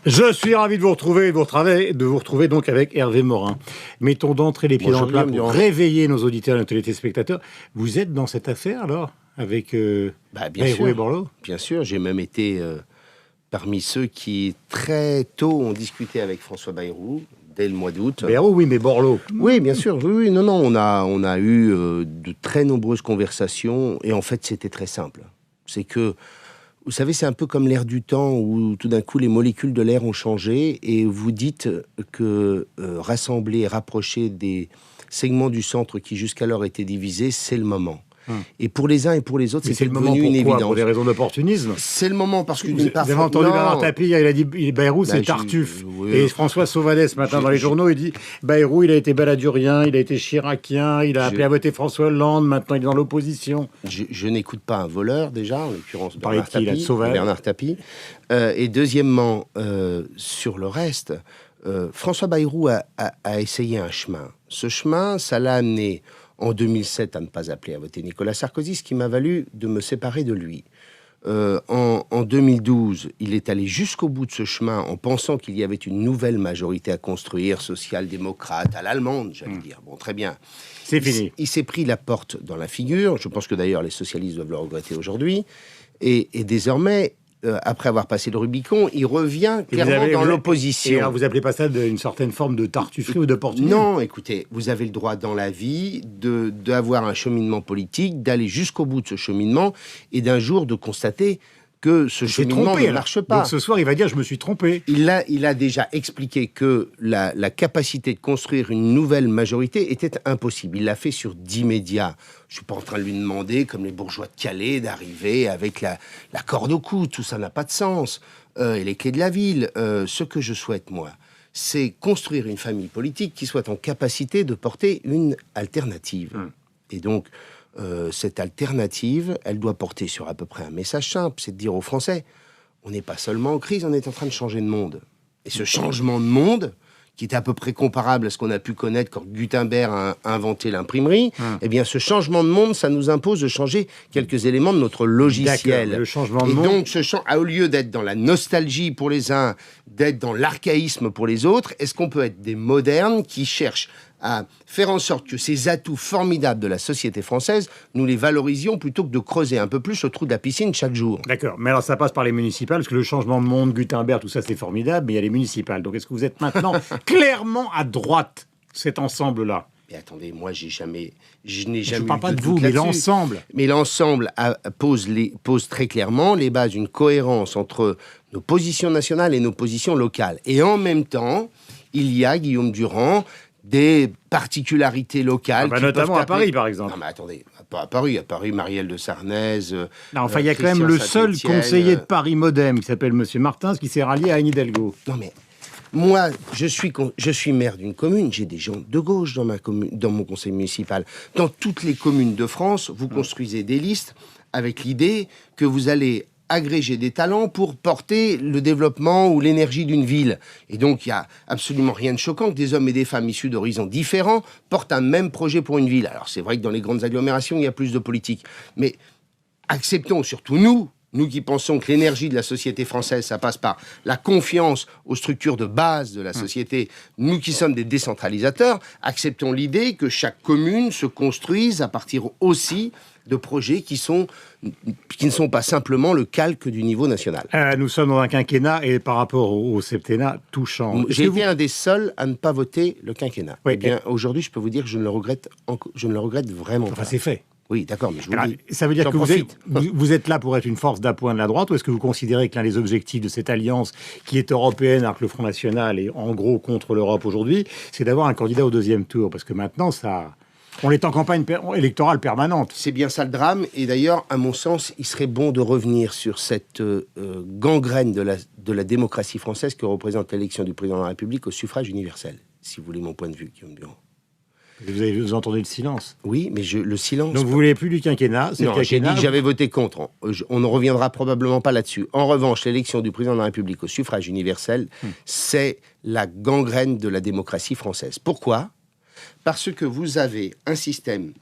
Je suis ravi de vous retrouver, de vous retrouver donc avec Hervé Morin. Mettons d'entrée les pieds dans le plat pour réveiller nos auditeurs et nos téléspectateurs. Vous êtes dans cette affaire alors avec Bayrou et Borloo? Bien sûr, j'ai même été parmi ceux qui très tôt ont discuté avec François Bayrou. Dès le mois d'août. Bayrou, oui, mais Borloo. Oui, bien sûr. Oui, non, on a eu de très nombreuses conversations et en fait, c'était très simple. C'est que, vous savez, c'est un peu comme l'air du temps où tout d'un coup, les molécules de l'air ont changé et vous dites que rassembler et rapprocher des segments du centre qui jusqu'alors étaient divisés, c'est le moment. Et pour les uns et pour les autres, c'est devenu une évidence. Pour des raisons d'opportunisme. C'est le moment parce que d'une part... Vous avez entendu Bernard Tapie, il a dit Bayrou, c'est Tartuffe. Oui. Et François Sauvadet, ce matin, dans les journaux, il dit Bayrou, il a été baladurien, il a été chiracien, il a appelé à voter François Hollande, maintenant il est dans l'opposition. Je n'écoute pas un voleur, déjà, en l'occurrence Bernard Tapie. Et deuxièmement, sur le reste, François Bayrou a essayé un chemin. Ce chemin, ça l'a amené... en 2007, à ne pas appeler à voter Nicolas Sarkozy, ce qui m'a valu de me séparer de lui. En 2012, il est allé jusqu'au bout de ce chemin en pensant qu'il y avait une nouvelle majorité à construire, social-démocrate, à l'allemande, j'allais dire. Bon, très bien. C'est fini. Il s'est pris la porte dans la figure. Je pense que d'ailleurs les socialistes doivent le regretter aujourd'hui. Et désormais... après avoir passé le Rubicon, il revient clairement dans l'opposition. Et alors vous appelez pas ça une certaine forme de tartufferie ou d'opportunisme? Non, écoutez, vous avez le droit dans la vie d'avoir un cheminement politique, d'aller jusqu'au bout de ce cheminement, et d'un jour de constater que ce cheminement ne marche pas. Donc ce soir, il va dire « je me suis trompé ». Il a déjà expliqué que la capacité de construire une nouvelle majorité était impossible. Il l'a fait sur 10 médias. Je ne suis pas en train de lui demander, comme les bourgeois de Calais, d'arriver avec la corde au cou. Tout ça n'a pas de sens. Et les clés de la ville. Ce que je souhaite, moi, c'est construire une famille politique qui soit en capacité de porter une alternative. Et donc... cette alternative, elle doit porter sur à peu près un message simple, c'est de dire aux Français, on n'est pas seulement en crise, on est en train de changer de monde. Et ce changement de monde, qui était à peu près comparable à ce qu'on a pu connaître quand Gutenberg a inventé l'imprimerie, eh bien ce changement de monde, ça nous impose de changer quelques éléments de notre logiciel. Le changement de monde. Donc, au lieu d'être dans la nostalgie pour les uns, d'être dans l'archaïsme pour les autres, est-ce qu'on peut être des modernes qui cherchent à faire en sorte que ces atouts formidables de la société française, nous les valorisions plutôt que de creuser un peu plus le trou de la piscine chaque jour. D'accord, mais alors ça passe par les municipales, parce que le changement de monde, Gutenberg, tout ça c'est formidable, mais il y a les municipales. Donc est-ce que vous êtes maintenant clairement à droite, cet ensemble-là? Mais attendez, moi je n'ai jamais... Je ne parle pas de vous, mais l'ensemble. Mais l'ensemble pose très clairement les bases d'une cohérence entre nos positions nationales et nos positions locales. Et en même temps, il y a, Guillaume Durand, des particularités locales. Notamment à Paris, par exemple. Non, mais attendez, pas à Paris. À Paris, Marielle de Sarnez... non, enfin, il y a quand même le seul conseiller de Paris Modem, qui s'appelle M. Martins, qui s'est rallié à Anne Hidalgo. Non, mais moi, je suis maire d'une commune, j'ai des gens de gauche dans mon conseil municipal. Dans toutes les communes de France, vous construisez des listes avec l'idée que vous allez agréger des talents pour porter le développement ou l'énergie d'une ville. Et donc, il n'y a absolument rien de choquant que des hommes et des femmes issus d'horizons différents portent un même projet pour une ville. Alors, c'est vrai que dans les grandes agglomérations, il y a plus de politique. Mais acceptons, surtout nous qui pensons que l'énergie de la société française, ça passe par la confiance aux structures de base de la société, nous qui sommes des décentralisateurs, acceptons l'idée que chaque commune se construise à partir aussi de projets qui ne sont pas simplement le calque du niveau national. Nous sommes dans un quinquennat et par rapport au septennat, tout change. J'ai été un des seuls à ne pas voter le quinquennat. Oui, eh bien, aujourd'hui, je peux vous dire que je ne le regrette vraiment pas. Enfin, c'est fait. Oui, d'accord, mais je vous le dis. Ça veut dire que vous êtes là pour être une force d'appoint de la droite, ou est-ce que vous considérez que l'un des objectifs de cette alliance, qui est européenne, alors que le Front National est en gros contre l'Europe aujourd'hui, c'est d'avoir un candidat au deuxième tour? Parce que maintenant, on est en campagne électorale permanente. C'est bien ça le drame. Et d'ailleurs, à mon sens, il serait bon de revenir sur cette gangrène de la démocratie française que représente l'élection du président de la République au suffrage universel, si vous voulez mon point de vue, Guillaume Durand. Vous entendez le silence. Oui, mais le silence... Donc vous voulez plus du quinquennat? Non, j'ai dit que j'avais voté contre. On ne reviendra probablement pas là-dessus. En revanche, l'élection du président de la République au suffrage universel, c'est la gangrène de la démocratie française. Pourquoi? Parce que vous avez un système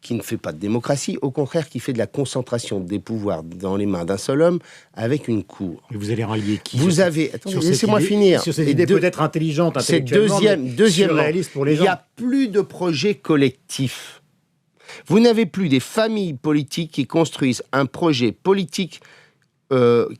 qui ne fait pas de démocratie, au contraire, qui fait de la concentration des pouvoirs dans les mains d'un seul homme avec une cour. Et vous allez rallier qui? Vous avez... Attendez, laissez-moi finir. Sur cette idée peut-être intelligente, intellectuellement, deuxièmement, surréaliste pour les gens. Il n'y a plus de projet collectif. Vous n'avez plus des familles politiques qui construisent un projet politique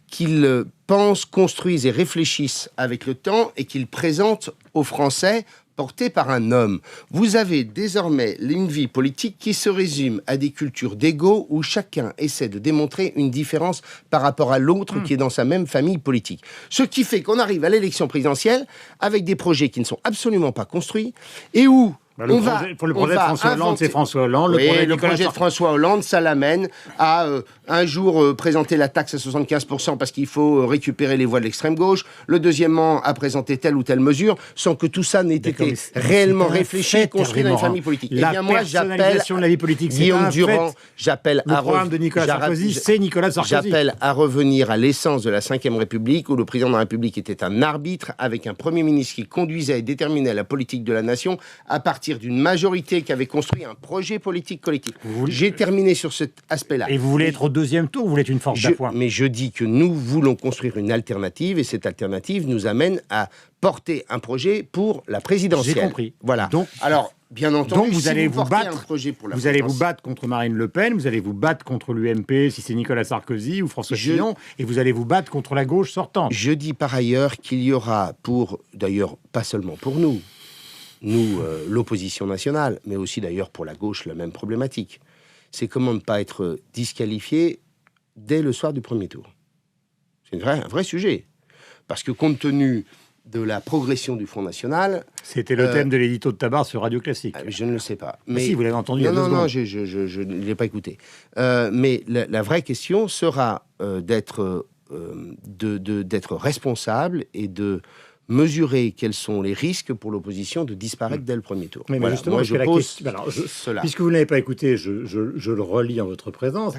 qu'ils pensent, construisent et réfléchissent avec le temps et qu'ils présentent aux Français porté par un homme. Vous avez désormais une vie politique qui se résume à des cultures d'ego où chacun essaie de démontrer une différence par rapport à l'autre qui est dans sa même famille politique. Ce qui fait qu'on arrive à l'élection présidentielle avec des projets qui ne sont absolument pas construits et où le projet de François Hollande, c'est François Hollande. Le projet de François Hollande, ça l'amène à un jour présenter la taxe à 75% parce qu'il faut récupérer les voix de l'extrême gauche. Le deuxièmement, à présenter telle ou telle mesure, sans que tout ça n'ait été réellement réfléchi et construit dans une famille politique. La personnalisation de la vie politique, c'est Guillaume Durand, j'appelle le programme de Nicolas Sarkozy, c'est Nicolas Sarkozy. J'appelle à revenir à l'essence de la Ve République, où le président de la République était un arbitre avec un Premier ministre qui conduisait et déterminait la politique de la nation à partir d'une majorité qui avait construit un projet politique collectif. J'ai terminé sur cet aspect-là. Et vous voulez être au deuxième tour ou vous voulez être une force d'appoint? Mais je dis que nous voulons construire une alternative et cette alternative nous amène à porter un projet pour la présidentielle. J'ai compris. Voilà. Alors, bien entendu, vous allez vous battre. Vous allez vous battre contre Marine Le Pen, vous allez vous battre contre l'UMP si c'est Nicolas Sarkozy ou François Fillon, et vous allez vous battre contre la gauche sortante. Je dis par ailleurs qu'il y aura d'ailleurs pas seulement pour nous, l'opposition nationale, mais aussi d'ailleurs pour la gauche, la même problématique. C'est comment ne pas être disqualifié dès le soir du premier tour. C'est un vrai sujet. Parce que compte tenu de la progression du Front National... C'était le thème de l'édito de Tabar sur Radio Classique. Je ne le sais pas. Mais si, vous l'avez entendu Non, je ne l'ai pas écouté. Mais la vraie question sera d'être responsable et de mesurer quels sont les risques pour l'opposition de disparaître dès le premier tour. Mais voilà, justement, moi, je pose cela. Puisque vous ne l'avez pas écouté, je le relis en votre présence.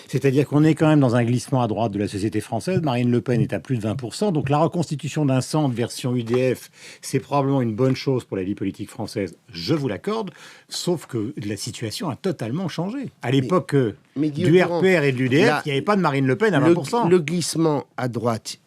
C'est-à-dire qu'on est quand même dans un glissement à droite de la société française. Marine Le Pen est à plus de 20%. Donc la reconstitution d'un centre version UDF, c'est probablement une bonne chose pour la vie politique française. Je vous l'accorde. Sauf que la situation a totalement changé. À l'époque du RPR et de l'UDF, il n'y avait pas de Marine Le Pen à 20%. Le glissement à droite,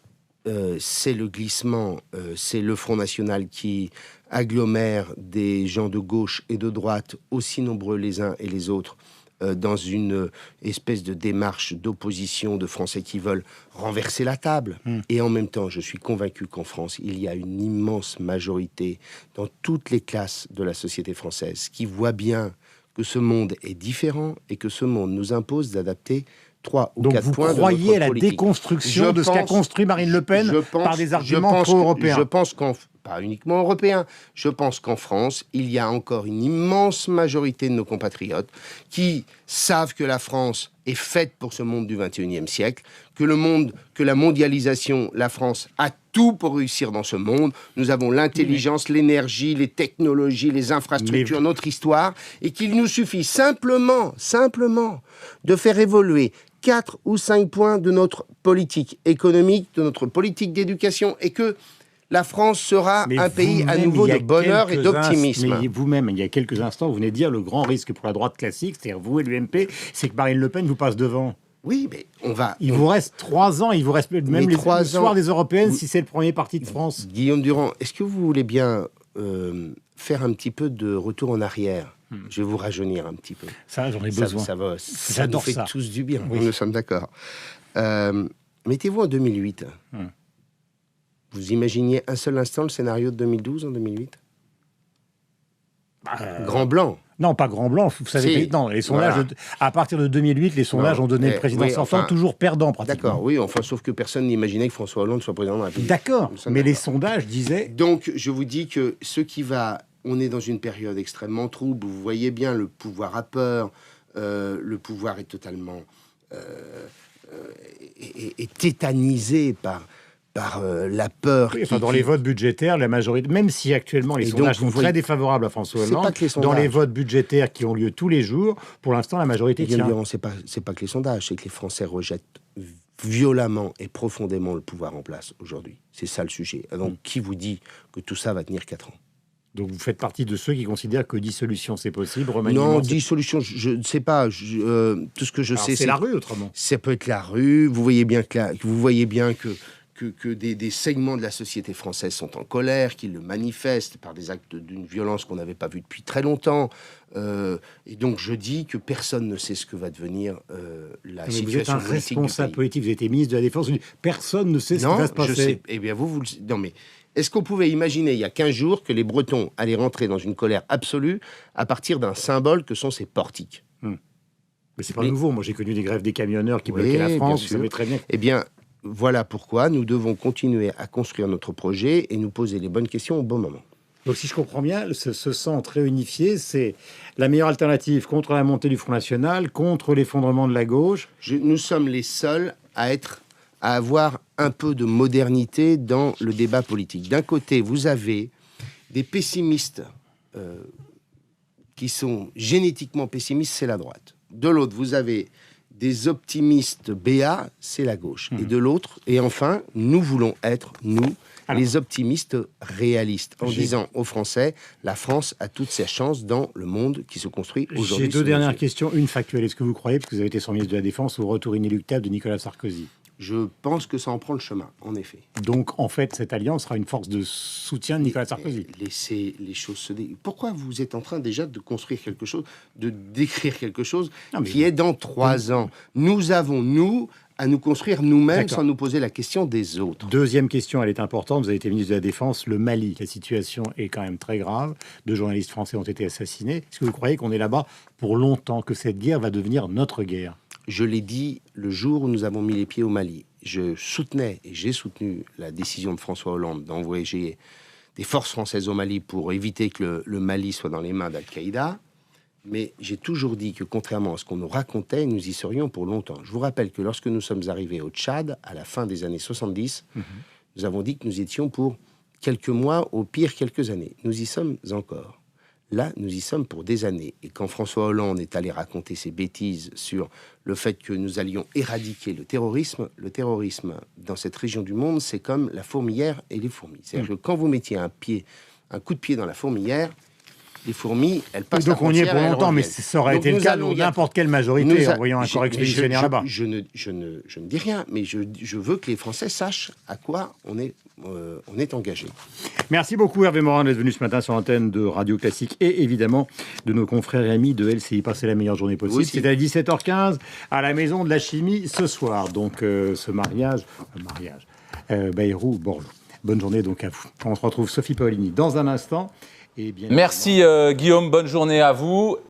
c'est le glissement, c'est le Front National qui agglomère des gens de gauche et de droite, aussi nombreux les uns et les autres, dans une espèce de démarche d'opposition de Français qui veulent renverser la table. Et en même temps, je suis convaincu qu'en France, il y a une immense majorité dans toutes les classes de la société française qui voit bien que ce monde est différent et que ce monde nous impose d'adapter 3 ou 4 points. Donc vous croyez à la déconstruction de ce qu'a construit Marine Le Pen par des arguments pro-européens? Je pense pas uniquement européens, je pense qu'en France, il y a encore une immense majorité de nos compatriotes qui savent que la France est faite pour ce monde du XXIe siècle, que la mondialisation, la France a tout pour réussir dans ce monde. Nous avons l'intelligence, l'énergie, les technologies, les infrastructures, notre histoire, et qu'il nous suffit simplement de faire évoluer 4 ou 5 points de notre politique économique, de notre politique d'éducation, et que la France sera un pays à nouveau de bonheur et d'optimisme. Mais vous-même, il y a quelques instants, vous venez de dire le grand risque pour la droite classique, c'est-à-dire vous et l'UMP, c'est que Marine Le Pen vous passe devant. Oui, mais Il vous reste 3 ans, il vous reste même les soirs des Européennes si c'est le premier parti de France. Guillaume Durand, est-ce que vous voulez bien faire un petit peu de retour en arrière? Je vais vous rajeunir un petit peu. Ça, j'en ai besoin. Ça nous fait tous du bien. Oui. Nous sommes d'accord. Mettez-vous en 2008. Vous imaginiez un seul instant le scénario de 2012 en 2008 ? Grand blanc. Non, pas grand blanc. Vous savez, non, les sondages, à partir de 2008, les sondages ont donné le président sortant toujours perdant, pratiquement. D'accord, oui, sauf que personne n'imaginait que François Hollande soit président de la République. D'accord, mais les sondages disaient... Donc, je vous dis que on est dans une période extrêmement trouble. Vous voyez bien, le pouvoir a peur. Le pouvoir est totalement... est tétanisé par la peur. Oui, dans les votes budgétaires, la majorité, même si actuellement les sondages sont très défavorables à François Hollande, dans les votes budgétaires qui ont lieu tous les jours, pour l'instant, la majorité tient. C'est pas que les sondages, c'est que les Français rejettent violemment et profondément le pouvoir en place aujourd'hui. C'est ça le sujet. Donc, qui vous dit que tout ça va tenir 4 ans ? Donc vous faites partie de ceux qui considèrent que dissolution c'est possible, remaniement... Non, dissolution, je ne sais pas. Tout ce que je sais, c'est la rue autrement. Ça peut être la rue. Vous voyez bien que des segments de la société française sont en colère, qu'ils le manifestent par des actes d'une violence qu'on n'avait pas vue depuis très longtemps. Et donc je dis que personne ne sait ce que va devenir la situation politique. Vous êtes un responsable politique, vous êtes ministre de la Défense, personne ne sait ce qui va se passer. Je sais. Eh bien non mais... Est-ce qu'on pouvait imaginer, il y a 15 jours, que les Bretons allaient rentrer dans une colère absolue à partir d'un symbole que sont ces portiques? Mais c'est pas nouveau. Moi, j'ai connu des grèves des camionneurs qui bloquaient la France. Vous savez très bien. Eh bien, voilà pourquoi nous devons continuer à construire notre projet et nous poser les bonnes questions au bon moment. Donc, si je comprends bien, ce centre réunifié, c'est la meilleure alternative contre la montée du Front National, contre l'effondrement de la gauche. Nous sommes les seuls à avoir un peu de modernité dans le débat politique. D'un côté, vous avez des pessimistes qui sont génétiquement pessimistes, c'est la droite. De l'autre, vous avez des optimistes BA, c'est la gauche. Et de l'autre, et enfin, nous voulons être, les optimistes réalistes, en disant aux Français, la France a toutes ses chances dans le monde qui se construit aujourd'hui. J'ai deux dernières questions, une factuelle. Est-ce que vous croyez, parce que vous avez été son ministre de la Défense, au retour inéluctable de Nicolas Sarkozy? Je pense que ça en prend le chemin, en effet. Donc, en fait, cette alliance sera une force de soutien de Nicolas Sarkozy. Laissez les choses se dérouler. Pourquoi vous êtes en train déjà de construire quelque chose, de décrire quelque chose qui est dans 3 ans? Nous avons, à nous construire nous-mêmes sans nous poser la question des autres. Deuxième question, elle est importante. Vous avez été ministre de la Défense. Le Mali, la situation est quand même très grave. 2 journalistes français ont été assassinés. Est-ce que vous croyez qu'on est là-bas pour longtemps, que cette guerre va devenir notre guerre? Je l'ai dit le jour où nous avons mis les pieds au Mali. Je soutenais et j'ai soutenu la décision de François Hollande d'envoyer des forces françaises au Mali pour éviter que le Mali soit dans les mains d'Al-Qaïda. Mais j'ai toujours dit que, contrairement à ce qu'on nous racontait, nous y serions pour longtemps. Je vous rappelle que lorsque nous sommes arrivés au Tchad, à la fin des années 70, nous avons dit que nous étions pour quelques mois, au pire quelques années. Nous y sommes encore. Là, nous y sommes pour des années. Et quand François Hollande est allé raconter ses bêtises sur le fait que nous allions éradiquer le terrorisme dans cette région du monde, c'est comme la fourmilière et les fourmis. C'est-à-dire que quand vous mettiez un coup de pied dans la fourmilière, les fourmis, elles passent la frontière. Donc on y est pour longtemps, mais ça aurait été le cas de n'importe quelle majorité en voyant un corps expéditionnaire là-bas. Je ne dis rien, mais je veux que les Français sachent à quoi on est engagé. Merci beaucoup Hervé Morin d'être venu ce matin sur l'antenne de Radio Classique et évidemment de nos confrères et amis de LCI. Passez la meilleure journée possible. C'est à 17h15 à la Maison de la Chimie ce soir. Donc ce mariage, Bayrou-Borloo. Bonne journée donc à vous. On se retrouve Sophie Paolini dans un instant. Merci Guillaume, bonne journée à vous.